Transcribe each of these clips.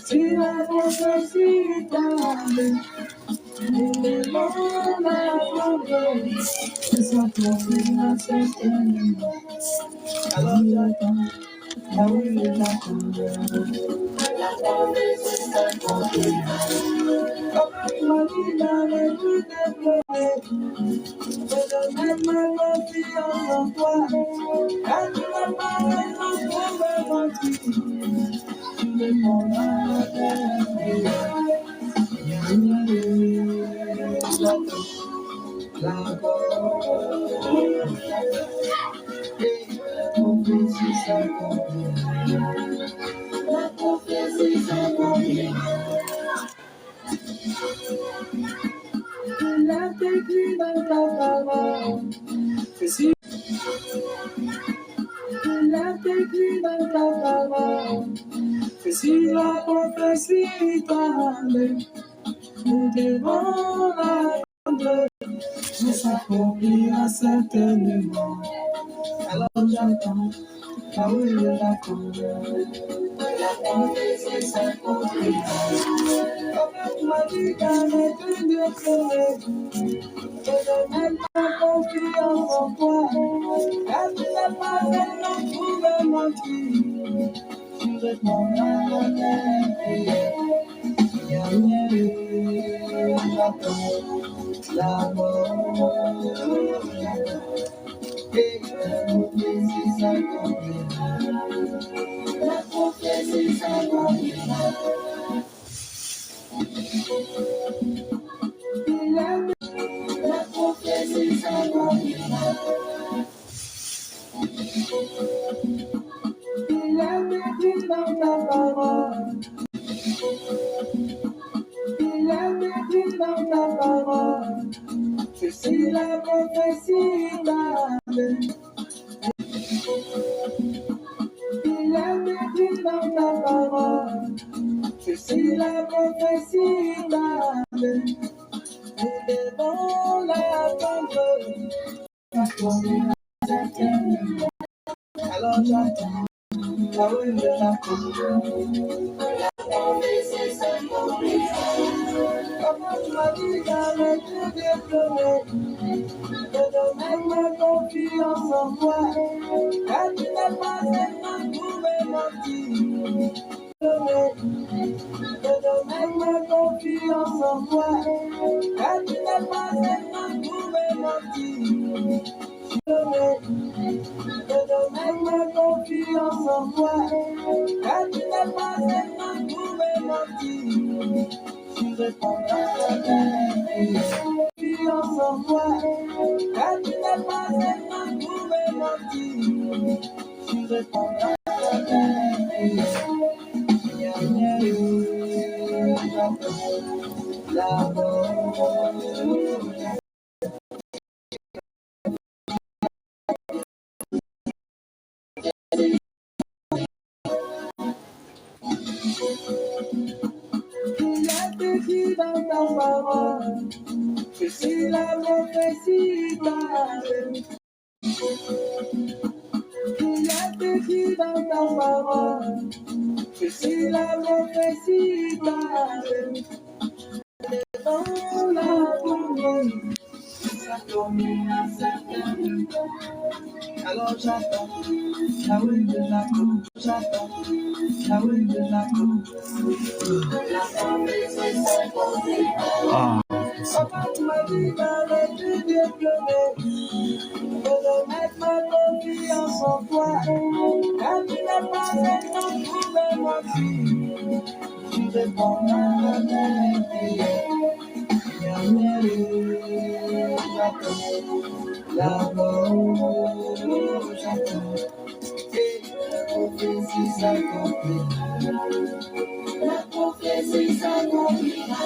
Si la prophétie parle, nous devons l'attendre, mais s'accomplira certainement. Alors j'attends, là où il l'attend, la prophétie s'accomplira. Comme m'a dit qu'avec une Dieu créé, je ne mets pas confiance en toi, car tu n'as pas vraiment trouvé mentir. Tu réponds à la prière. La mort, et la prophétie s'accomplira. La prophétie s'accomplira. La prophétie s'accomplira. Il est écrit dans ta parole. Il est écrit dans ta parole. Que si la prophétie parle, il est écrit dans ta parole. Que si la prophétie parle, nous devons l'attendre. Alors j'attends, là où il l'attend. La prophétie s'accomplira. Comme tu m'as dit qu'avec tout diplômé, je donne ma confiance en toi, car tu n'as pas seulement trouvé mentir. Je donne ma confiance en toi, car tu n'as pas seulement trouvé mentir. Je donne ma confiance en toi, car tu n'as pas seulement trouvé mentir. Tu répondras à ta confiance en toi, car tu n'as pas seulement trouvé mentir. Tu répondras à ta la mort. Il est écrit dans ta parole que si la prophétie parle, il est écrit dans ta parole que si la prophétie parle, devant la tombe, ça tombera certainement. Alors j'attends, là où il l'attend, j'attends, là où il l'attend. La prophétie s'accomplira. Papa, tu m'as dit qu'avec du diplômé, je dois mettre ma confiance en toi, car tu n'as pas seulement trouvé mentir. Tu réponds à mes prières. J'attends, la mort, j'attends, et la prophétie s'accomplira. La prophétie s'accomplira.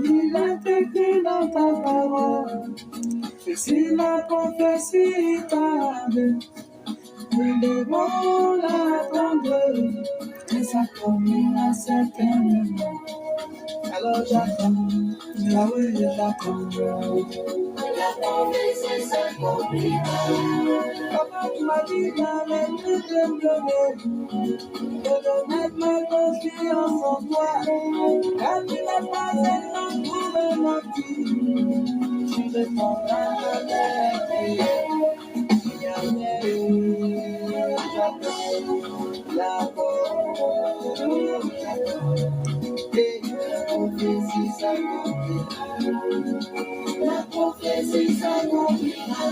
Il est écrit dans ta parole que si la prophétie parle, il devront l'attendre, et ça tombe à certains moments. Alors j'attends, Yahweh, j'attends. La prophétie s'accomplira. Papa, tu m'as dit d'arrêter de me donner, de mettre ma confiance en toi, car tu n'es pas un homme pour me mentir. Tu répondras à mes prières. Yahweh, j'attends. La prophétie s'accomplira. La prophétie s'accomplira.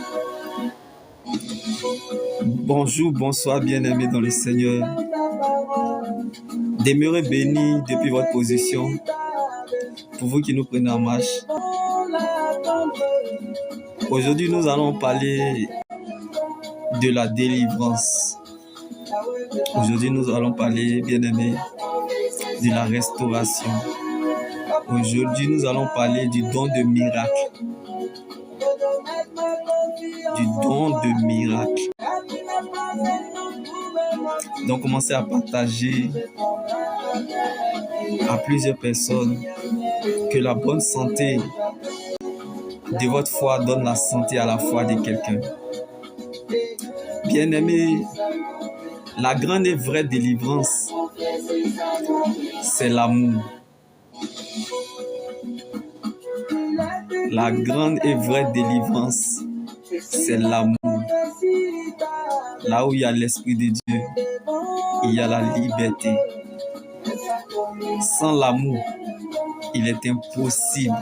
Bonjour, bonsoir, bien-aimés dans le Seigneur. Demeurez bénis depuis votre position. Pour vous qui nous prenez en marche. Aujourd'hui, nous allons parler de la délivrance. Aujourd'hui, nous allons parler, bien-aimés, de la restauration. Aujourd'hui, nous allons parler du don de miracle. Du don de miracle. Donc, commencez à partager à plusieurs personnes que la bonne santé de votre foi donne la santé à la foi de quelqu'un. Bien-aimé, la grande et vraie délivrance, c'est l'amour. La grande et vraie délivrance, c'est l'amour. Là où il y a l'Esprit de Dieu, il y a la liberté. Sans l'amour, il est impossible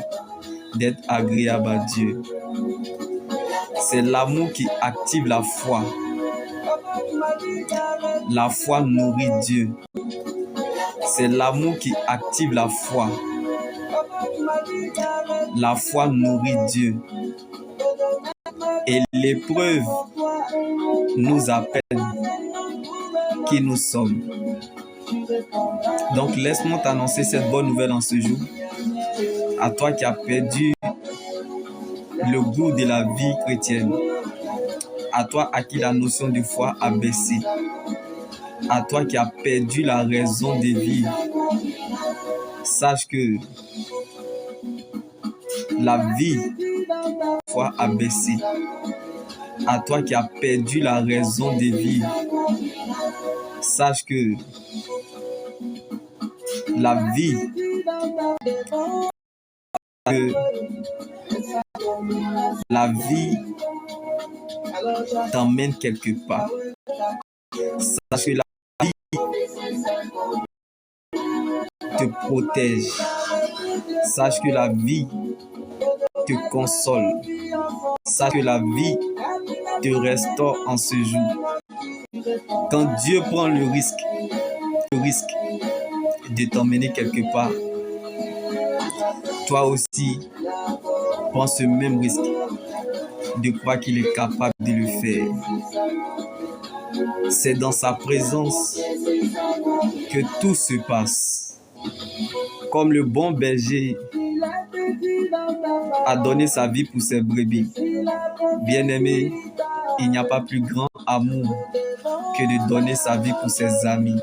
d'être agréable à Dieu. C'est l'amour qui active la foi. La foi nourrit Dieu. C'est l'amour qui active la foi. La foi nourrit Dieu. Et l'épreuve nous appelle qui nous sommes. Donc laisse-moi t'annoncer cette bonne nouvelle en ce jour. À toi qui as perdu le goût de la vie chrétienne. À toi à qui la notion de foi a baissé. À toi qui as perdu la raison de vivre. Sache que la vie de foi a baissé. À toi qui as perdu la raison de vivre. Sache que la vie t'emmène quelque part. Sache que la vie te protège. Sache que la vie te console. Sache que la vie te restaure en ce jour. Quand Dieu prend le risque de t'emmener quelque part, toi aussi prends ce même risque de croire qu'il est capable de le faire. C'est dans sa présence que tout se passe. Comme le bon berger a donné sa vie pour ses brebis. Bien-aimé, il n'y a pas plus grand amour que de donner sa vie pour ses amis.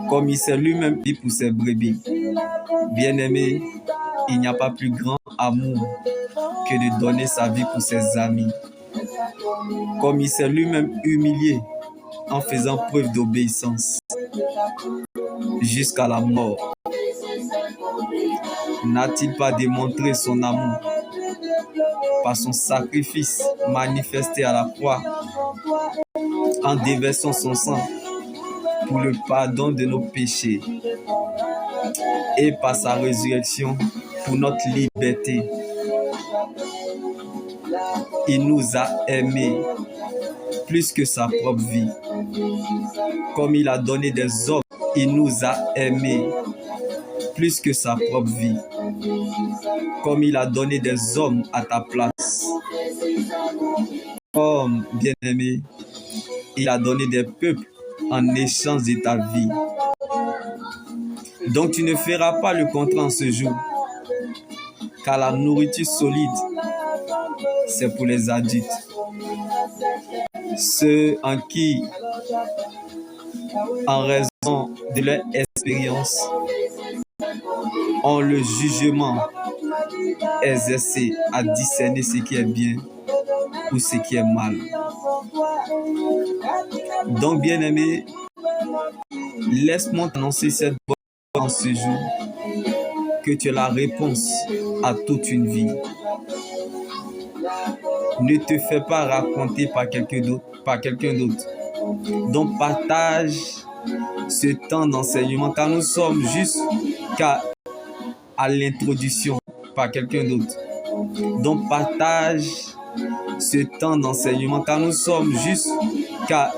Comme il s'est lui-même dit pour ses brebis. Bien-aimé, il n'y a pas plus grand amour que de donner sa vie pour ses amis. Comme il s'est lui-même humilié en faisant preuve d'obéissance jusqu'à la mort. N'a-t-il pas démontré son amour par son sacrifice manifesté à la croix en déversant son sang pour le pardon de nos péchés et par sa résurrection pour notre liberté? Il nous a aimés plus que sa propre vie. Comme il a donné des hommes, il nous a aimés plus que sa propre vie. Comme il a donné des hommes à ta place. Comme, bien-aimé, il a donné des peuples en échange de ta vie. Donc tu ne feras pas le contraire en ce jour. Car la nourriture solide, c'est pour les adultes. ceux en qui, en raison de leur expérience, ont le jugement exercé à discerner ce qui est bien ou ce qui est mal. Donc, bien-aimé, laisse-moi t'annoncer cette bonne en ce jour, que tu es la réponse à toute une vie. Ne te fais pas raconter par quelqu'un d'autre. Donc, partage ce temps d'enseignement, car nous sommes juste qu'à l'introduction par quelqu'un d'autre. Donc, partage ce temps d'enseignement, car nous sommes juste qu'à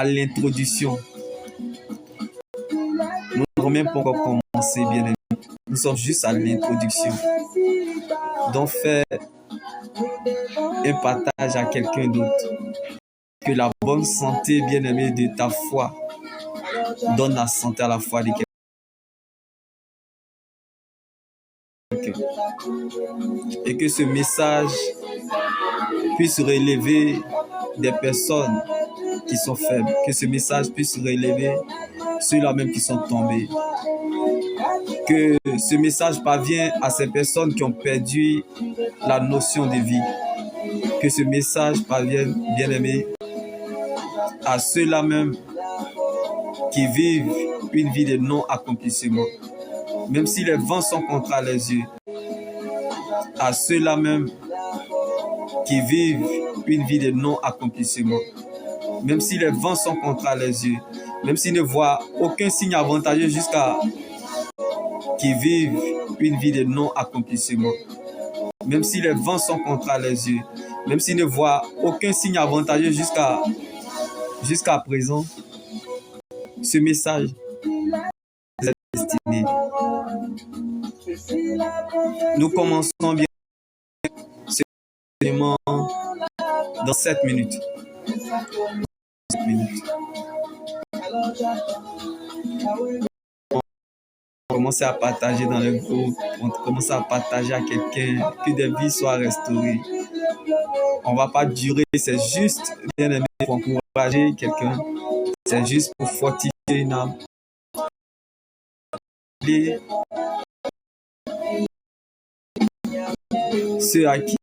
l'introduction. Nous n'avons même pas encore commencé, bien aimé. Nous sommes juste à l'introduction. Donc, fais un partage à quelqu'un d'autre. Que la bonne santé, bien aimé, de ta foi donne la santé à la foi de quelqu'un. Et que ce message puisse relever des personnes qui sont faibles. Que ce message puisse relever ceux-là même qui sont tombés. Que ce message parvienne à ces personnes qui ont perdu la notion de vie. Que ce message parvienne, bien aimé, à ceux-là même qui vivent une vie de non-accomplissement. Même si les vents sont contre les yeux. À ceux-là même qui vivent une vie de non-accomplissement. Même si les vents sont contre les yeux. Même s'ils ne voient aucun signe avantageux jusqu'à qui vivent une vie de non-accomplissement. Même si les vents sont contre les yeux. Même s'ils ne voient aucun signe avantageux jusqu'à présent. Ce message est destiné. Nous commençons bien ce élément dans 7 minutes. 7 minutes. On commence à partager dans le groupe, on commence à partager à quelqu'un, que des vies soient restaurées. On ne va pas durer, c'est juste bien aimé pour encourager quelqu'un, c'est juste pour fortifier une âme. Ceux à qui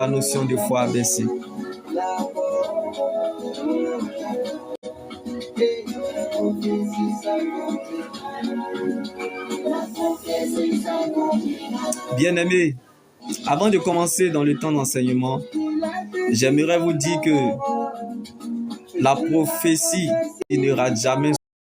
la notion de foi a baissé. Bien-aimés, avant de commencer dans le temps d'enseignement, j'aimerais vous dire que la prophétie ne rate jamais